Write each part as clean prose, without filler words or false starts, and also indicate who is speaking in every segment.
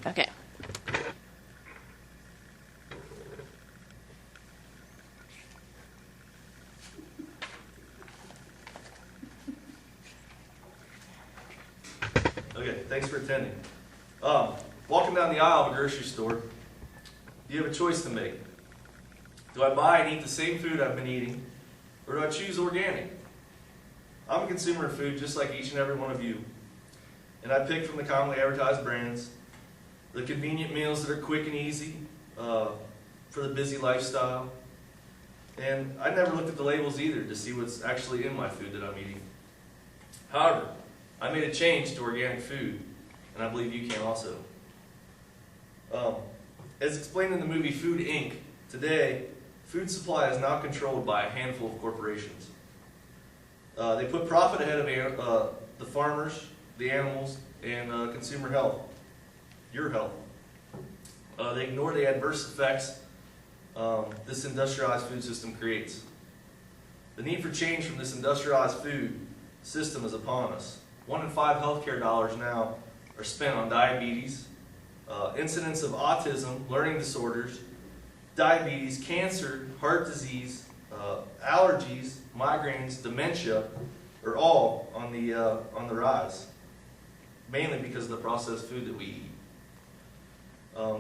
Speaker 1: Okay.
Speaker 2: Okay, thanks for attending. Walking down the aisle of a grocery store, you have a choice to make. Do I buy and eat the same food I've been eating, or do I choose organic? I'm a consumer of food just like each and every one of you, and I pick from the commonly advertised brands, the convenient meals that are quick and easy for the busy lifestyle, and I never looked at the labels either to see what's actually in my food that I'm eating. However, I made a change to organic food, and I believe you can also. As explained in the movie Food, Inc., today, food supply is now controlled by a handful of corporations. They put profit ahead of the farmers, the animals, and consumer health, your health. They ignore the adverse effects this industrialized food system creates. The need for change from this industrialized food system is upon us. 1 in 5 healthcare dollars now are spent on diabetes, incidents of autism, learning disorders, diabetes, cancer, heart disease, allergies, migraines, dementia are all on the rise, mainly because of the processed food that we eat.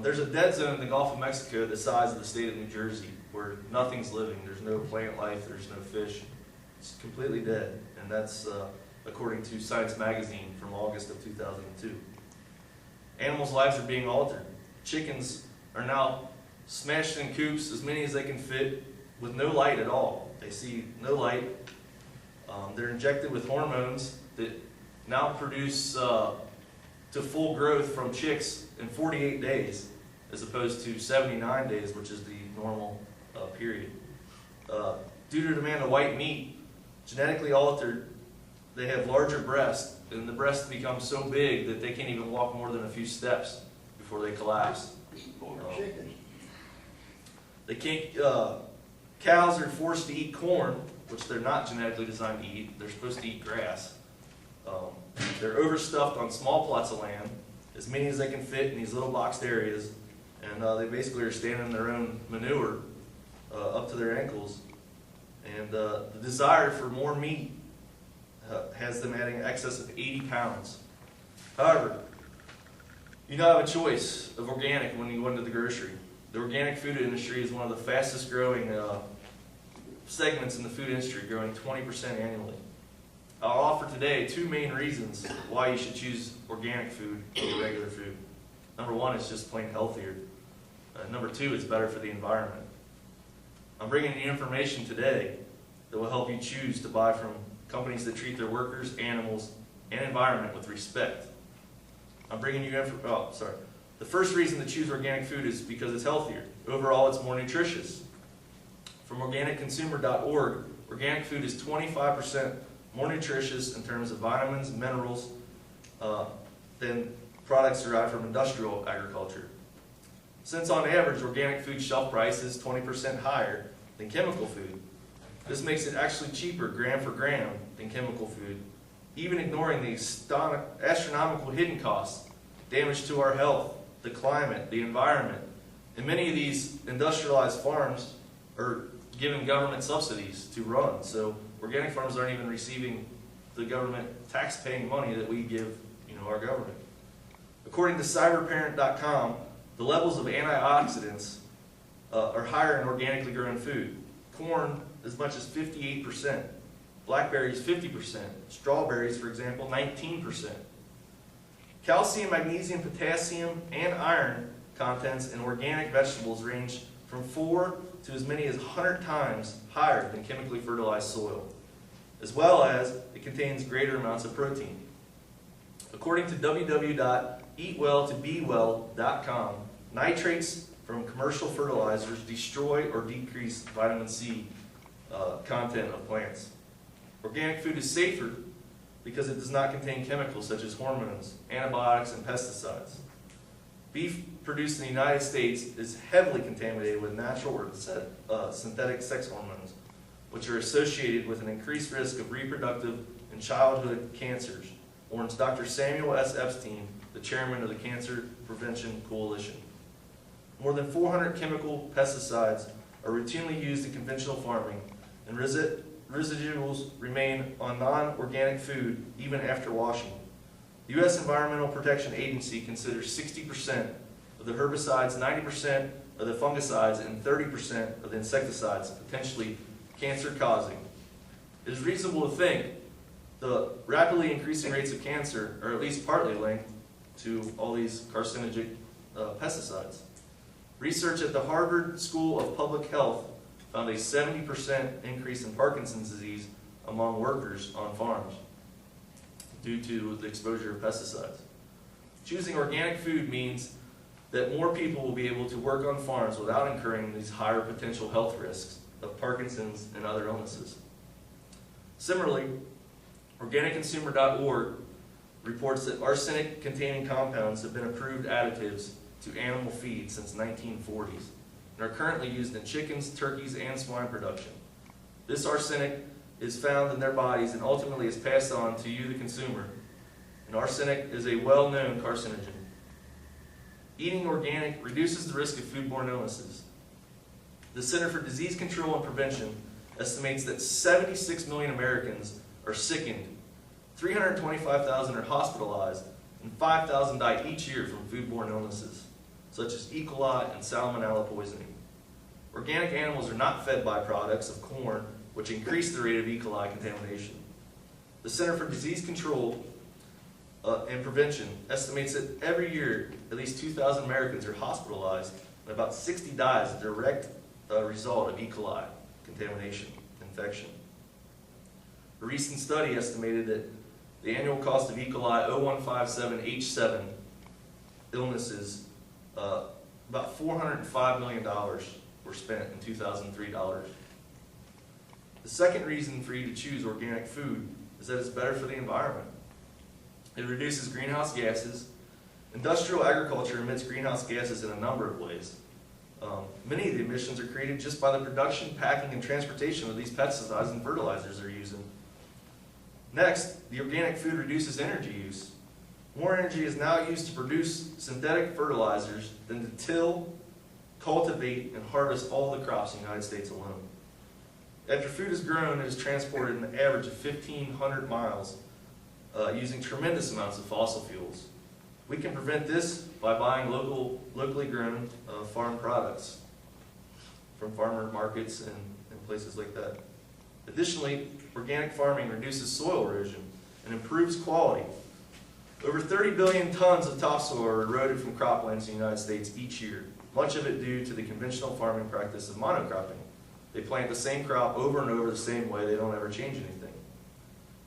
Speaker 2: There's a dead zone in the Gulf of Mexico the size of the state of New Jersey where nothing's living. There's no plant life, there's no fish. It's completely dead, and that's according to Science Magazine from August of 2002. Animals' lives are being altered. Chickens are now smashed in coops, as many as they can fit, with no light at all. They see no light. They're injected with hormones that now produce to full growth from chicks in 48 days, as opposed to 79 days, which is the normal period. Due to demand of white meat, genetically altered, they have larger breasts, and the breasts become so big that they can't even walk more than a few steps before they collapse. They can't. Cows are forced to eat corn, which they're not genetically designed to eat. They're supposed to eat grass. They're overstuffed on small plots of land, as many as they can fit in these little boxed areas, and they basically are standing in their own manure up to their ankles. And the desire for more meat has them adding an excess of 80 pounds. However, you now have a choice of organic when you go into the grocery. The organic food industry is one of the fastest growing segments in the food industry, growing 20% annually. I'll offer today 2 main reasons why you should choose organic food over regular food. Number 1, it's just plain healthier. Number 2, it's better for the environment. I'm bringing you information today that will help you choose to buy from companies that treat their workers, animals, and environment with respect. I'm bringing you The first reason to choose organic food is because it's healthier. Overall, it's more nutritious. From organicconsumer.org, organic food is 25% more nutritious in terms of vitamins and minerals than products derived from industrial agriculture. Since on average, organic food shelf price is 20% higher than chemical food, this makes it actually cheaper gram for gram than chemical food, even ignoring the astronomical hidden costs, damage to our health, the climate, the environment. And many of these industrialized farms are given government subsidies to run, so organic farms aren't even receiving the government tax-paying money that we give, our government. According to cyberparent.com, the levels of antioxidants are higher in organically grown food. Corn as much as 58%, blackberries 50%, strawberries, for example, 19%. Calcium, magnesium, potassium, and iron contents in organic vegetables range from 4 to as many as 100 times higher than chemically fertilized soil, as well as it contains greater amounts of protein. According to www.eatwelltobewell.com, nitrates from commercial fertilizers destroy or decrease vitamin C content of plants. Organic food is safer because it does not contain chemicals such as hormones, antibiotics, and pesticides. Beef produced in the United States is heavily contaminated with natural or synthetic sex hormones, which are associated with an increased risk of reproductive and childhood cancers, warns Dr. Samuel S. Epstein, the chairman of the Cancer Prevention Coalition. More than 400 chemical pesticides are routinely used in conventional farming, and residuals remain on non-organic food even after washing. The U.S. Environmental Protection Agency considers 60% of the herbicides, 90% of the fungicides, and 30% of the insecticides potentially cancer-causing. It is reasonable to think the rapidly increasing rates of cancer are at least partly linked to all these carcinogenic pesticides. Research at the Harvard School of Public Health found a 70% increase in Parkinson's disease among workers on farms due to the exposure of pesticides. Choosing organic food means that more people will be able to work on farms without incurring these higher potential health risks of Parkinson's and other illnesses. Similarly, OrganicConsumer.org reports that arsenic-containing compounds have been approved additives to animal feed since the 1940s and are currently used in chickens, turkeys, and swine production. This arsenic is found in their bodies and ultimately is passed on to you, the consumer. And arsenic is a well-known carcinogen. Eating organic reduces the risk of foodborne illnesses. The Center for Disease Control and Prevention estimates that 76 million Americans are sickened, 325,000 are hospitalized, and 5,000 die each year from foodborne illnesses, such as E. coli and salmonella poisoning. Organic animals are not fed byproducts of corn, which increase the rate of E. coli contamination. The Center for Disease Control and Prevention estimates that every year at least 2,000 Americans are hospitalized and about 60 die as a direct result of E. coli contamination infection. A recent study estimated that the annual cost of E. coli 0157H7 illnesses, about $405 million were spent in 2003 dollars. The second reason for you to choose organic food is that it's better for the environment. It reduces greenhouse gases. Industrial agriculture emits greenhouse gases in a number of ways. Many of the emissions are created just by the production, packing, and transportation of these pesticides and fertilizers they're using. Next, the organic food reduces energy use. More energy is now used to produce synthetic fertilizers than to till, cultivate, and harvest all the crops in the United States alone. After food is grown, it is transported an average of 1,500 miles using tremendous amounts of fossil fuels. We can prevent this by buying locally grown farm products from farmer markets and places like that. Additionally, organic farming reduces soil erosion and improves quality. Over 30 billion tons of topsoil are eroded from croplands in the United States each year, much of it due to the conventional farming practice of monocropping. They plant the same crop over and over the same way, they don't ever change anything.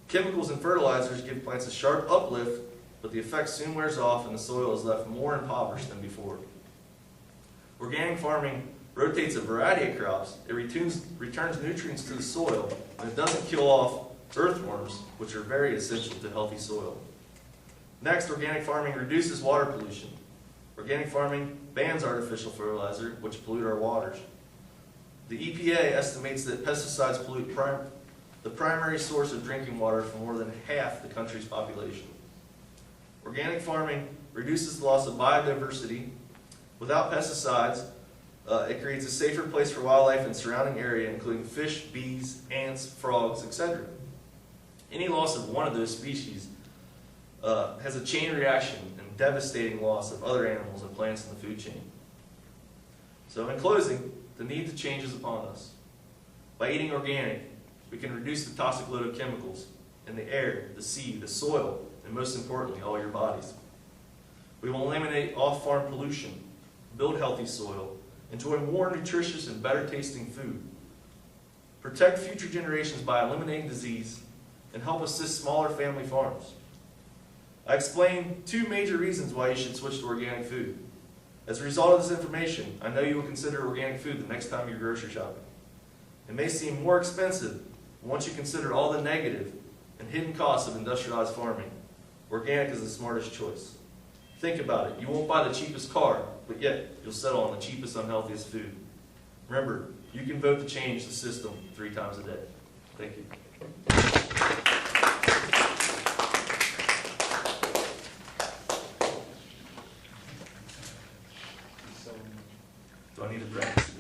Speaker 2: Chemicals and fertilizers give plants a sharp uplift, but the effect soon wears off and the soil is left more impoverished than before. Organic farming rotates a variety of crops. It returns nutrients to the soil, and it doesn't kill off earthworms, which are very essential to healthy soil. Next, organic farming reduces water pollution. Organic farming bans artificial fertilizer, which pollute our waters. The EPA estimates that pesticides pollute the primary source of drinking water for more than half the country's population. Organic farming reduces the loss of biodiversity. Without pesticides, it creates a safer place for wildlife and surrounding area, including fish, bees, ants, frogs, etc. Any loss of one of those species has a chain reaction and devastating loss of other animals and plants in the food chain. So in closing, the need to change is upon us. By eating organic, we can reduce the toxic load of chemicals in the air, the sea, the soil, and most importantly, all your bodies. We will eliminate off-farm pollution, build healthy soil, enjoy more nutritious and better tasting food, protect future generations by eliminating disease, and help assist smaller family farms. I explained 2 major reasons why you should switch to organic food. As a result of this information, I know you will consider organic food the next time you're grocery shopping. It may seem more expensive, but once you consider all the negative and hidden costs of industrialized farming, organic is the smartest choice. Think about it. You won't buy the cheapest car, but yet you'll settle on the cheapest, unhealthiest food. Remember, you can vote to change the system 3 times a day. Thank you. Do I need to practice?